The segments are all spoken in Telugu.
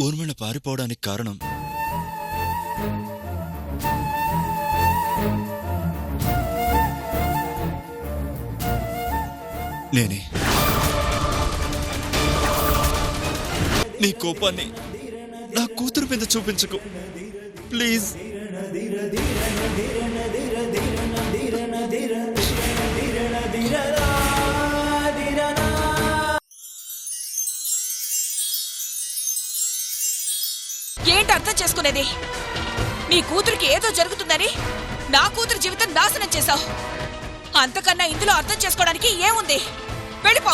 ఊర్మిళ పారిపోవడానికి కారణం నేనే. నీ కోపాన్ని నా కూతురు మీద చూపించకు ప్లీజ్. ఏంటి అర్థం చేసుకునేది? నీ కూతురికి ఏదో జరుగుతుందని నా కూతురు జీవితం నాశనం చేశావు. అంతకన్నా ఇందులో అర్థం చేసుకోవడానికి ఏముంది? వెళ్ళిపో.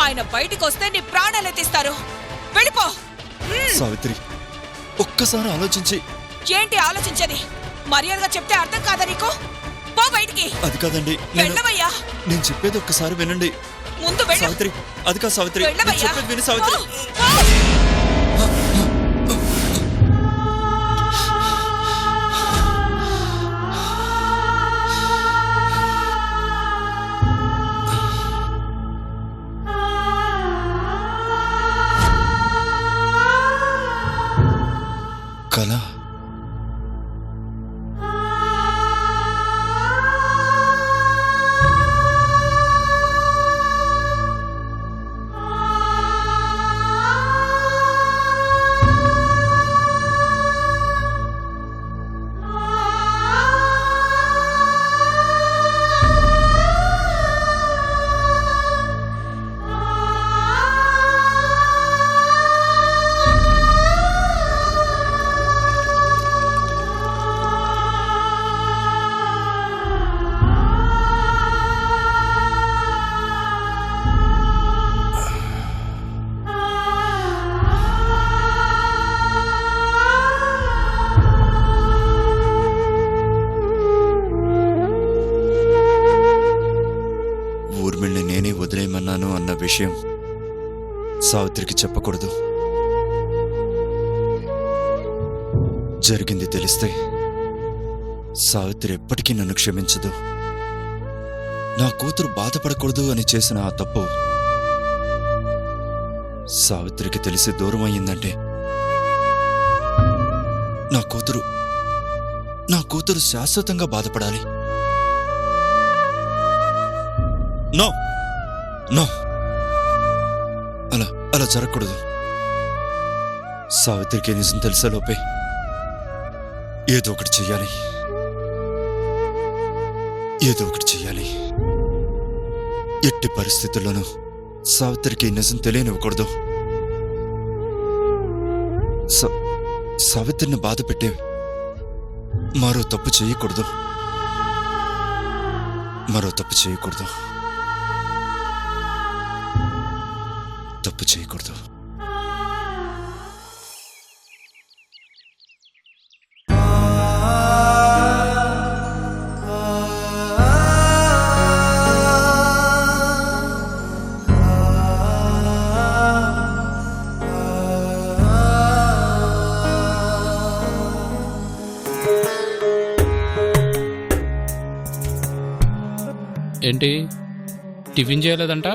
ఆయన బయటికి వస్తే నీ ప్రాణాలే తీస్తారు. వెళ్ళిపో. సావిత్రి, ఒక్కసారి ఆలోచించి. ఏంటి ఆలోచించేది? మర్యాదగా చెప్తే అర్థం కాదా నీకు? పో బయటికి. అది కాదండి, వెళ్ళవయ్యా. నేను చెప్పేది ఒక్కసారి వినండి. ముందు వెళ్ళు. సావిత్రి, అది కాదు సావిత్రి, నేను చెప్పేది విని సావిత్రి. కళ ఊర్మిళ్ళని నేనే వదిలేయమన్నాను అన్న విషయం సావిత్రికి చెప్పకూడదు. జరిగింది తెలిస్తే సావిత్రి ఎప్పటికీ నన్ను క్షమించదు. నా కూతురు బాధపడకూడదు అని చేసిన ఆ తప్పు సావిత్రికి తెలిసి దూరం అయ్యిందంటే నా కూతురు శాశ్వతంగా బాధపడాలి. నో నో, అలా జరగకూడదు. సావిత్రికి నిజం తెలిసేలోపే ఏదో ఒకటి చెయ్యాలి. ఎట్టి పరిస్థితుల్లోనూ సావిత్రికి నిజం తెలియనివ్వకూడదు. సావిత్రిని బాధ పెట్టే మరో తప్పు చేయకూడదు. తప్పు చేయకూడదు. ఏంటి టిఫిన్ చేయలేదంట?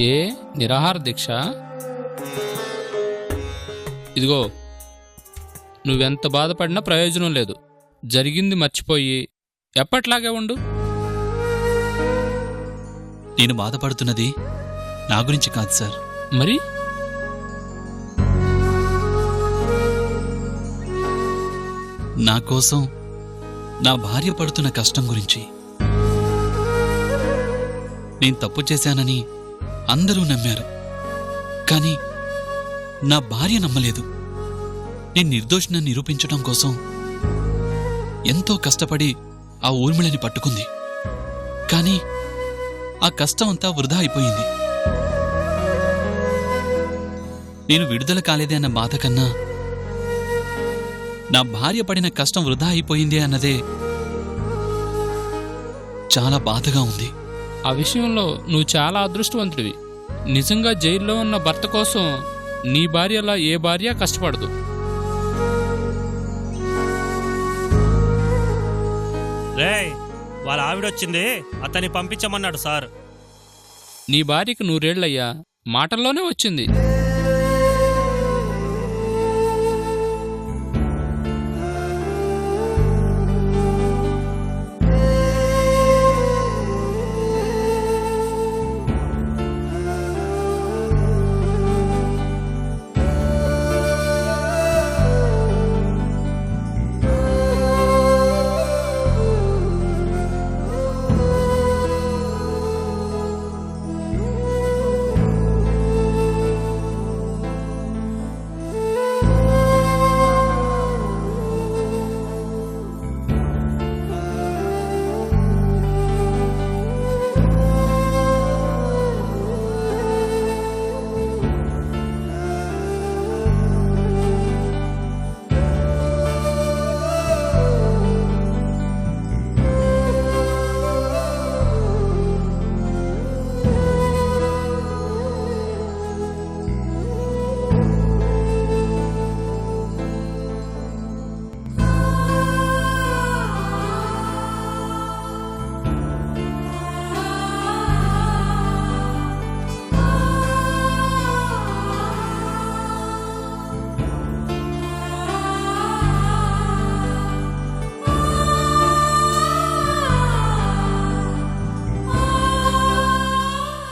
ఏ నిరాహార దీక్ష? ఇదిగో, నువ్వెంత బాధపడినా ప్రయోజనం లేదు. జరిగింది మర్చిపోయి ఎప్పట్లాగే ఉండు. నేను బాధపడుతున్నది నా గురించి కాదు సార్. మరి నా కోసం నా భార్య పడుతున్న కష్టం గురించి. నేను తప్పు చేశానని అందరూ నమ్మారు, కానీ నా భార్య నమ్మలేదు. నేను నిర్దోషిని నిరూపించడం కోసం ఎంతో కష్టపడి ఆ ఊర్మిళని పట్టుకుంది, కానీ ఆ కష్టం అంతా వృధా అయిపోయింది. నేను విడుదల కాలేదే అన్న బాధ కన్నా నా భార్య పడిన కష్టం వృధా అయిపోయింది అన్నదే చాలా బాధగా ఉంది. ఆ విషయంలో నువ్వు చాలా అదృష్టవంతుడివి. నిజంగా జైల్లో ఉన్న భర్త కోసం నీ భార్యలా ఏ భార్య కష్టపడదు. రేయ్, వాళ్ళ ఆవిడొచ్చింది, అతన్ని పంపించమన్నాడు సార్. నీ భార్యకి 100 ఏళ్లయ్యా, మాటల్లోనే వచ్చింది.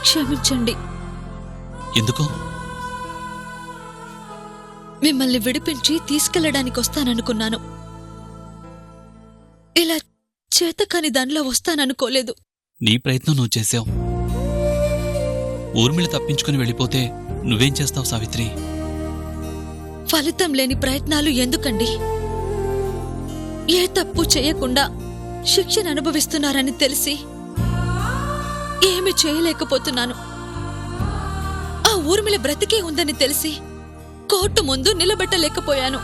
క్షమించండి. ఎందుకు? మిమ్మల్ని విడిపించి తీసుకెళ్లడానికి వస్తాననుకున్నాను. ఇలా చేతకాని దానిలో వస్తాననుకోలేదు. నీ ప్రయత్నం నువ్వు చేశావు. ఊర్మిళ తప్పించుకుని వెళ్ళిపోతే నువ్వేం చేస్తావు సావిత్రి? ఫలితం లేని ప్రయత్నాలు ఎందుకండి? ఏ తప్పు చేయకుండా శిక్షను అనుభవిస్తున్నారని తెలిసి ఏమి చేయలేకపోతున్నాను. ఆ ఊర్మిళ బ్రతికే ఉందని తెలిసి కోర్టు ముందు నిలబెట్టలేకపోయాను.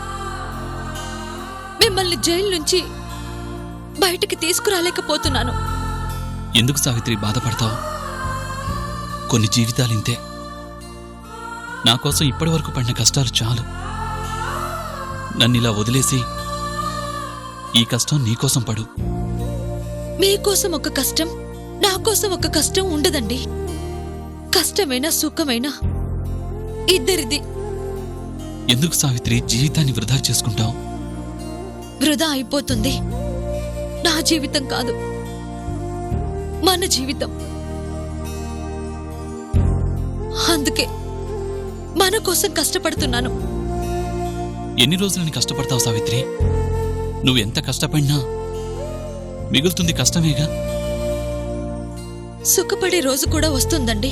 మిమ్మల్ని జైలు నుంచి బయటికి తీసుకురాలేకపోతున్నాను. ఎందుకు సావిత్రి బాధపడతావు? కొన్ని జీవితాలింతే. నా కోసం ఇప్పటివరకు పడిన కష్టాలు చాలు. నన్నిలా వదిలేసి ఈ కష్టం నీకోసం పడు. మీకోసం ఒక కష్టం, నా కోసం ఒక కష్టం ఉండదండి. కష్టమైనా సుఖమైనా ఇద్దరిది. ఎందుకు సావిత్రి జీవితాన్ని వృధా చేసుకుంటావు? వృధా అయిపోతుంది నా జీవితం కాదు, మన జీవితం. అందుకే మన కోసం కష్టపడుతున్నాను. ఎన్ని రోజులని కష్టపడతావు సావిత్రి? నువ్వెంత కష్టపడినా మిగులుతుంది కష్టమేగా. సుఖపడే రోజు కూడా వస్తుందండి.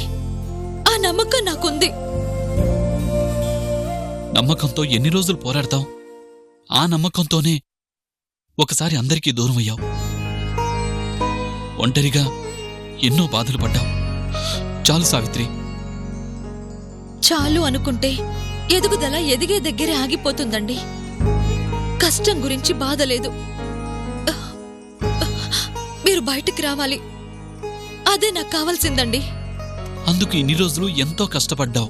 ఆ నమ్మకం నాకుంది. నమ్మకంతో ఎన్ని రోజులు పోరాడతావు? ఆ నమ్మకంతోనే ఒకసారి అందరికీ దూరమయ్యావు. ఒంటరిగా ఎన్నో బాధలు పడ్డావు. చాలు సావిత్రి. చాలు అనుకుంటే ఎదుగుదల ఎదిగే దగ్గరే ఆగిపోతుందండి. కష్టం గురించి బాధ లేదు. మీరు బయటికి రావాలి, అదే నాకు కావాల్సిందండి. అందుకు ఇన్ని రోజులు ఎంతో కష్టపడ్డావు.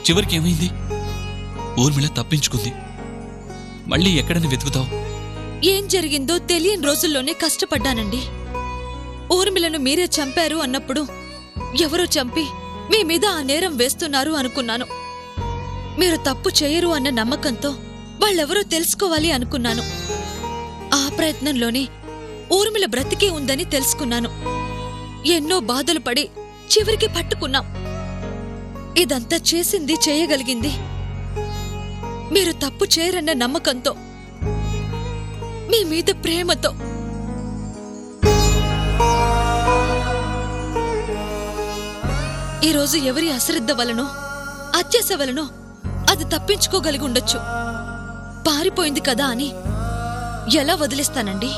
చివరికి ఏమైంది? ఊర్మిళ తప్పించుకుంది. మళ్ళీ ఎక్కడని వెతుకుతావు? ఏం జరిగిందో తెలియని రోజుల్లోనే కష్టపడ్డానండి. ఊర్మిళను మీరే చంపారు అన్నప్పుడు ఎవరో చంపి మీ మీద ఆ నేరం వేస్తున్నారు అనుకున్నాను. మీరు తప్పు చేయరు అన్న నమ్మకంతో వాళ్ళెవరో తెలుసుకోవాలి అనుకున్నాను. ఆ ప్రయత్నంలోనే ఊర్మిళ బ్రతికే ఉందని తెలుసుకున్నాను. ఎన్నో బాధలు పడి చివరికి పట్టుకున్నాం. ఇదంతా చేసింది, చేయగలిగింది మీరు తప్పు చేయరన్న నమ్మకంతో, మీ మీద ప్రేమతో. ఈరోజు ఎవరి అశ్రద్ధ వలనో అత్యాశ వలనో అది తప్పించుకోగలిగి ఉండొచ్చు. పారిపోయింది కదా అని ఎలా వదిలేస్తానండి?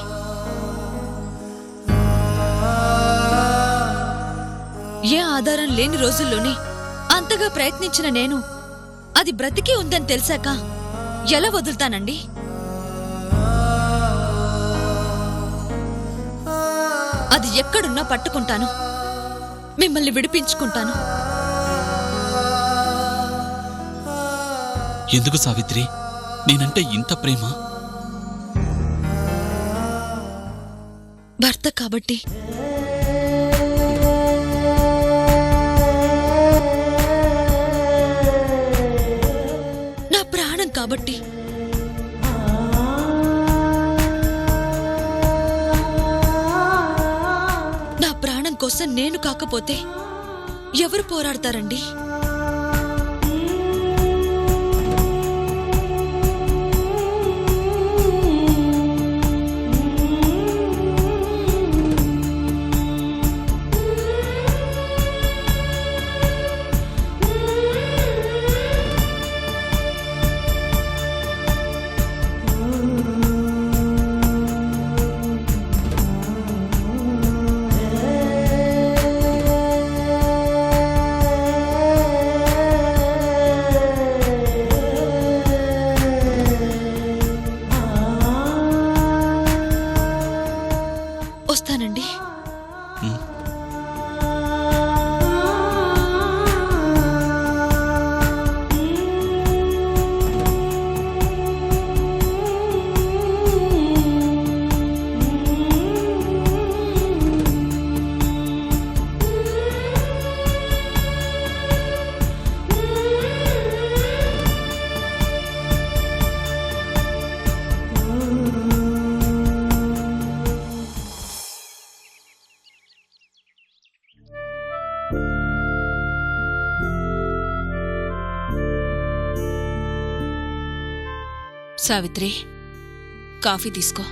ఏ ఆధారం లేని రోజుల్లోనే అంతగా ప్రయత్నించిన నేను అది బ్రతికే ఉందని తెలిసాక ఎలా వదులుతానండి? అది ఎక్కడున్నా పట్టుకుంటాను, మిమ్మల్ని విడిపించుకుంటాను. ఎందుకు సావిత్రి నేనంటే ఇంత ప్రేమ? భర్త కాబట్టి. కాబట్టి నా ప్రాణం కోసం నేను కాకపోతే ఎవరు పోరాడతారండి? వస్తానండి. సావిత్రి, కాఫీ తీసుకో.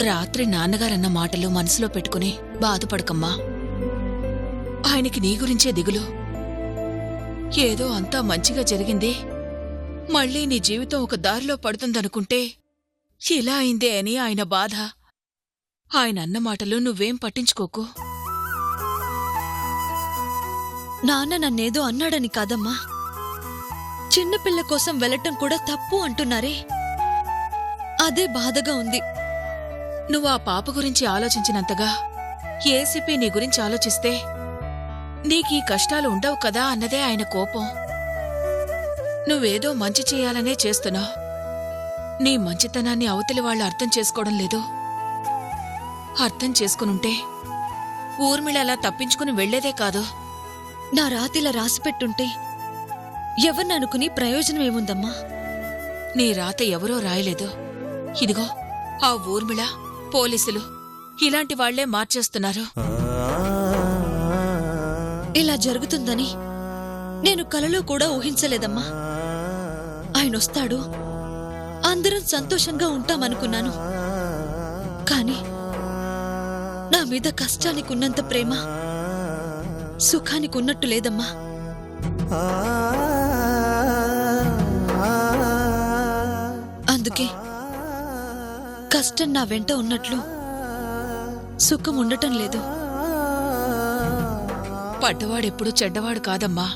రాత్రి నాన్నగారన్న మాటలు మనసులో పెట్టుకుని బాధపడకమ్మా. ఆయనకి నీ గురించే దిగులు. ఏదో అంతా మంచిగా జరిగింది, మళ్ళీ నీ జీవితం ఒక దారిలో పడుతుందనుకుంటే ఇలా అయిందే అని ఆయన బాధ. ఆయన అన్న మాటలు నువ్వేం పట్టించుకోకు. నాన్న నన్నేదో అన్నాడని కాదమ్మా, చిన్నపిల్ల కోసం వెళ్ళటం కూడా తప్పు అంటున్నారే, అదే బాధగా ఉంది. నువ్వు ఆ పాప గురించి ఆలోచించినంతగా ఏసీపీ నీ గురించి ఆలోచిస్తే నీకీ కష్టాలు ఉండవు కదా అన్నదే ఆయన కోపం. నువ్వేదో మంచి చేయాలనే చేస్తున్నావు. నీ మంచితనాన్ని అవతలి వాళ్ళు అర్థం చేసుకోవడం లేదు. అర్థం చేసుకునుంటే ఊర్మిళ అలా తప్పించుకుని వెళ్లేదే కాదు. నా రాతిలా రాసిపెట్టుంటే ఎవరిననుకుని ప్రయోజనమేముందమ్మా? నీ రాత ఎవరో రాయలేదు. ఇదిగో ఆ ఊర్మిళ, పోలీసులు ఇలాంటి వాళ్లే మార్చేస్తున్నారు. ఇలా జరుగుతుందని నేను కలలో కూడా ఊహించలేదమ్మా. ఆయనొస్తాడు, అందరం సంతోషంగా ఉంటామనుకున్నాను. కాని నా మీద కష్టానికున్నంత ప్రేమ సుఖానికున్నట్టు లేదమ్మా. అందుకే కష్టం నా వెంట ఉన్నట్లు సుఖం ఉండటం లేదు. పడ్డవాడెప్పుడు చెడ్డవాడు కాదమ్మా.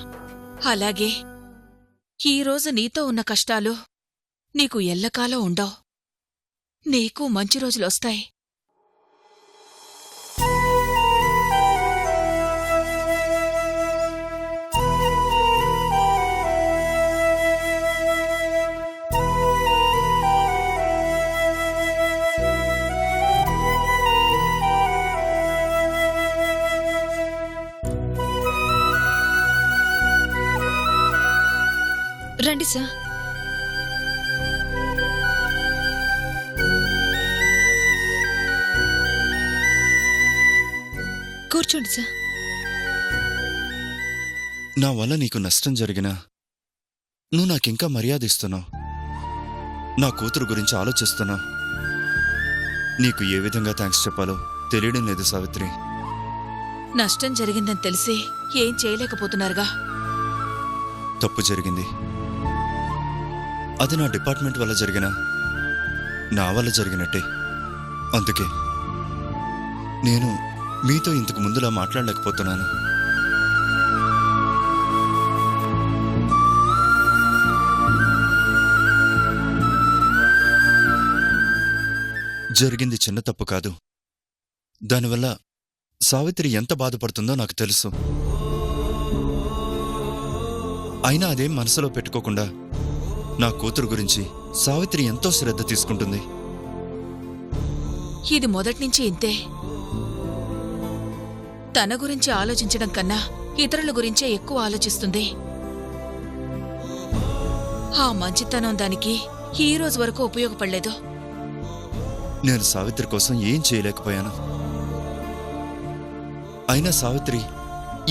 అలాగే ఈరోజు నీతో ఉన్న కష్టాలు నీకు ఎల్లకాలం ఉండవు. నీకు మంచి రోజులొస్తాయి. రండి సార్. కూర్చోండి సార్. నా వల్ల నీకు నష్టం జరిగినా నువ్వు నాకింకా మర్యాద ఇస్తున్నావు. నా కూతురు గురించి ఆలోచిస్తున్నావు. నీకు ఏ విధంగా థ్యాంక్స్ చెప్పాలో తెలియడం లేదు సావిత్రి. నష్టం జరిగిందని తెలిసి ఏం చేయలేకపోతున్నారుగా. తప్పు జరిగింది. అది నా డిపార్ట్మెంట్ వల్ల జరిగినా నా వల్ల జరిగినట్టే. అందుకే నేను మీతో ఇంతకు ముందులా మాట్లాడలేకపోతున్నాను. జరిగింది చిన్న తప్పు కాదు. దానివల్ల సావిత్రి ఎంత బాధపడుతుందో నాకు తెలుసు. అయినా అదేం మనసులో పెట్టుకోకుండా నా కూతురు గురించి సావిత్రి ఎంతో శ్రద్ధ తీసుకుంటుంది. ఇది మొదట్నుంచి ఇంతే. తన గురించి ఆలోచించడం కన్నా ఇతరుల గురించే ఎక్కువ ఆలోచిస్తుంది. ఆ మంచితనం దానికి ఈ రోజు వరకు ఉపయోగపడలేదు. నేను సావిత్రి కోసం ఏం చేయలేకపోయాను. అయినా సావిత్రి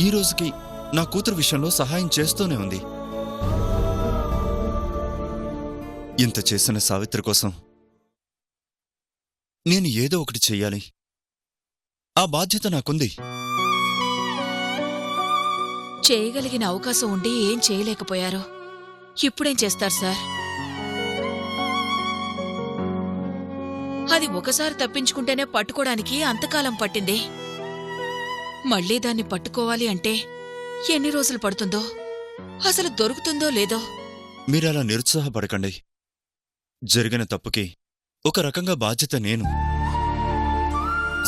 ఈ రోజుకి నా కూతురు విషయంలో సహాయం చేస్తూనే ఉంది. ఇంత చేసిన సావిత్రి కోసం నేను ఏదో ఒకటి చెయ్యాలి. ఆ బాధ్యత నాకుంది. చేయగలిగిన అవకాశం ఉండి ఏం చేయలేకపోయారు. ఇప్పుడేం చేస్తారు సార్? అది ఒకసారి తప్పించుకుంటేనే పట్టుకోవడానికి అంతకాలం పట్టింది. మళ్లీ దాన్ని పట్టుకోవాలి అంటే ఎన్ని రోజులు పడుతుందో, అసలు దొరుకుతుందో లేదో. మీరలా నిరుత్సాహపడకండి. జరిగిన తప్పుకి ఒక రకంగా బాధ్యత నేను.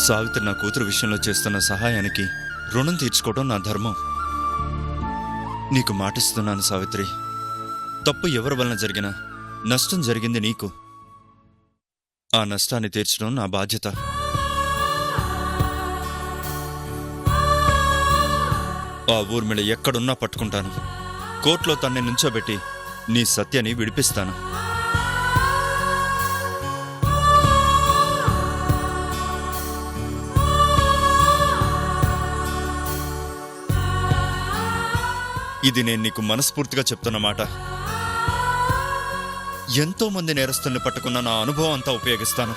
సావిత్రి నా కూతురు విషయంలో చేస్తున్న సహాయానికి రుణం తీర్చుకోవడం నా ధర్మం. నీకు మాటిస్తున్నాను సావిత్రి, తప్పు ఎవరి వలన జరిగినా నష్టం జరిగింది నీకు. ఆ నష్టాన్ని తీర్చడం నా బాధ్యత. ఆ ఊర్మిళ ఎక్కడున్నా పట్టుకుంటాను. కోర్టులో తన్ని నుంచోబెట్టి నీ సత్యాన్ని విడిపిస్తాను. ఇది నేను నీకు మనస్ఫూర్తిగా చెప్తున్న మాట. ఎంతో మంది నేరస్తుల్ని పట్టుకున్న నా అనుభవం అంతా ఉపయోగిస్తాను.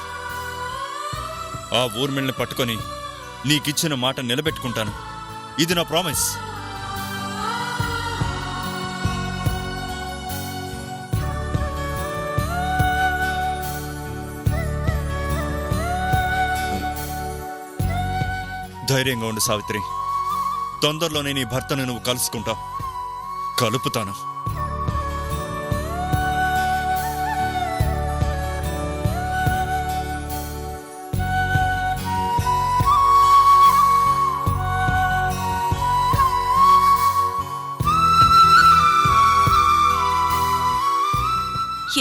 ఆ ఊర్మిళని పట్టుకొని నీకిచ్చిన మాట నిలబెట్టుకుంటాను. ఇది నా ప్రామిస్. ధైర్యంగా ఉండు సావిత్రి. తొందరలోనే నీ భర్తను నువ్వు కలుసుకుంటావు. కలుపుతాను.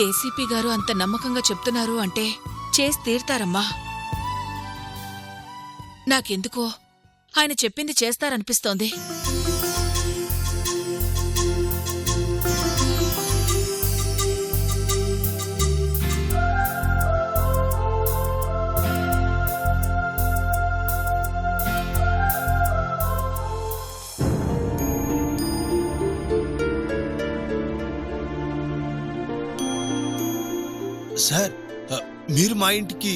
ఏసీపీ గారు అంత నమ్మకంగా చెప్తున్నారు అంటే చేసి తీర్తారమ్మా. నాకెందుకో ఆయన చెప్పింది చేస్తారనిపిస్తోంది. సార్, మీరు మా ఇంటికి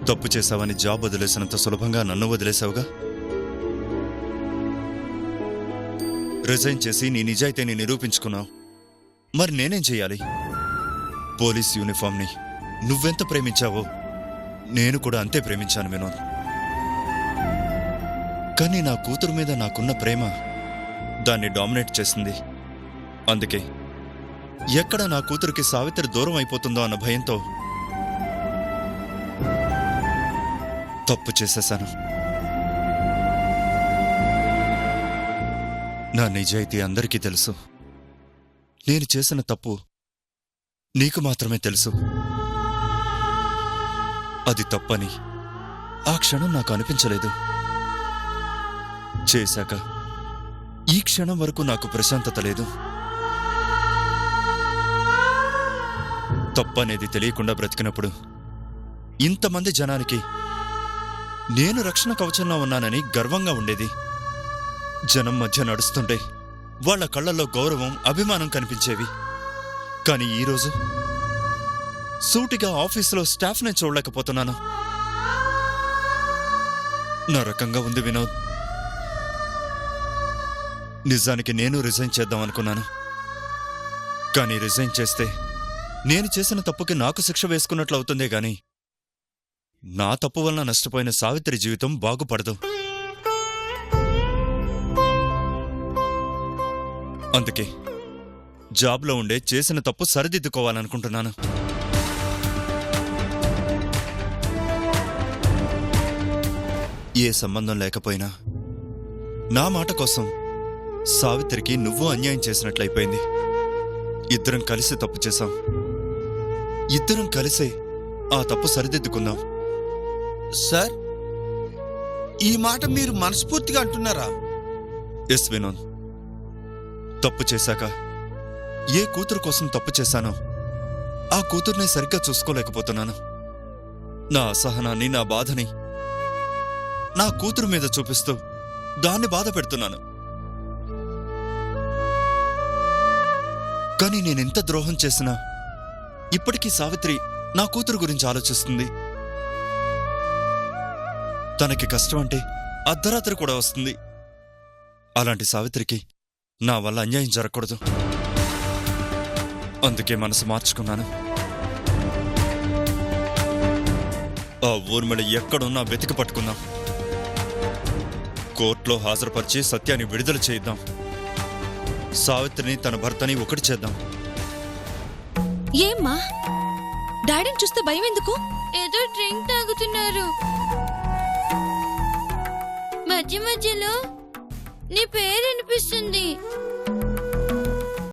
తప్పు చేశావని జాబ్ వదిలేసినంత సులభంగా నన్ను వదిలేశావుగా. రిజైన్ చేసి నీ నిజాయితీని నిరూపించుకున్నావు. మరి నేనేం చెయ్యాలి? పోలీస్ యూనిఫామ్ని నువ్వెంత ప్రేమించావో నేను కూడా అంతే ప్రేమించాను వినోద్. కానీ నా కూతురు మీద నాకున్న ప్రేమ దాన్ని డామినేట్ చేసింది. అందుకే ఎక్కడ నా కూతురికి సావిత్రి దూరం అయిపోతుందో అన్న భయంతో తప్పు చేసేశాను. నా నిజాయితీ అందరికీ తెలుసు. నేను చేసిన తప్పు నీకు మాత్రమే తెలుసు. అది తప్పని ఆ క్షణం నాకు అనిపించలేదు. చేశాక ఈ క్షణం వరకు నాకు ప్రశాంతత లేదు. తప్పనేది తెలియకుండా బ్రతికినప్పుడు ఇంతమంది జనానికి నేను రక్షణ కవచంలో ఉన్నానని గర్వంగా ఉండేది. జనం మధ్య నడుస్తుంటే వాళ్ల కళ్లల్లో గౌరవం, అభిమానం కనిపించేవి. కానీ ఈరోజు సూటిగా ఆఫీసులో స్టాఫ్నే చూడలేకపోతున్నాను. నా రకంగా ఉంది వినోద్. నిజానికి నేను రిజైన్ చేద్దాం అనుకున్నాను. కానీ రిజైన్ చేస్తే నేను చేసిన తప్పుకి నాకు శిక్ష వేసుకున్నట్లు అవుతుందే గాని నా తప్పు వలన నష్టపోయిన సావిత్రి జీవితం బాగుపడదు. అందుకే జాబ్లో ఉండే చేసిన తప్పు సరిదిద్దుకోవాలనుకుంటున్నాను. ఏ సంబంధం లేకపోయినా నా మాట కోసం సావిత్రికి నువ్వు అన్యాయం చేసినట్లయిపోయింది. ఇద్దరం కలిసి తప్పు చేశాం. ఇద్దరం కలిసే ఆ తప్పు సరిదిద్దుకుందాం. సార్, ఈ మాట మీరు మనస్ఫూర్తిగా అంటున్నారా? ఎస్ వినోద్, తప్పు చేశాక ఏ కూతురు కోసం తప్పు చేశానో ఆ కూతుర్ని సరిగ్గా చూసుకోలేకపోతున్నాను. నా అసహనాన్ని, నా బాధని నా కూతురు మీద చూపిస్తూ దాన్ని బాధ పెడుతున్నాను. కానీ నేనెంత ద్రోహం చేసినా ఇప్పటికీ సావిత్రి నా కూతురు గురించి ఆలోచిస్తుంది. తనకి కష్టం అంటే అర్ధరాత్రి కూడా వస్తుంది. అలాంటి సావిత్రికి నా వల్ల అన్యాయం జరగకూడదు. అందుకే మనసు మార్చుకున్నాను. ఆ ఊర్మిళ ఎక్కడున్నా వెతికి పట్టుకుందాం. కోర్టులో హాజరుపరిచి సత్యాన్ని విడుదల చేద్దాం. సావిత్రిని, తన భర్తని ఒకటి చేద్దాం. ఏమ్మా, డాడీని చూస్తే భయం ఎందుకు? ఏదో డ్రింక్ తాగుతున్నారు. మధ్య మధ్యలో నీ పేరు అనిపిస్తుంది.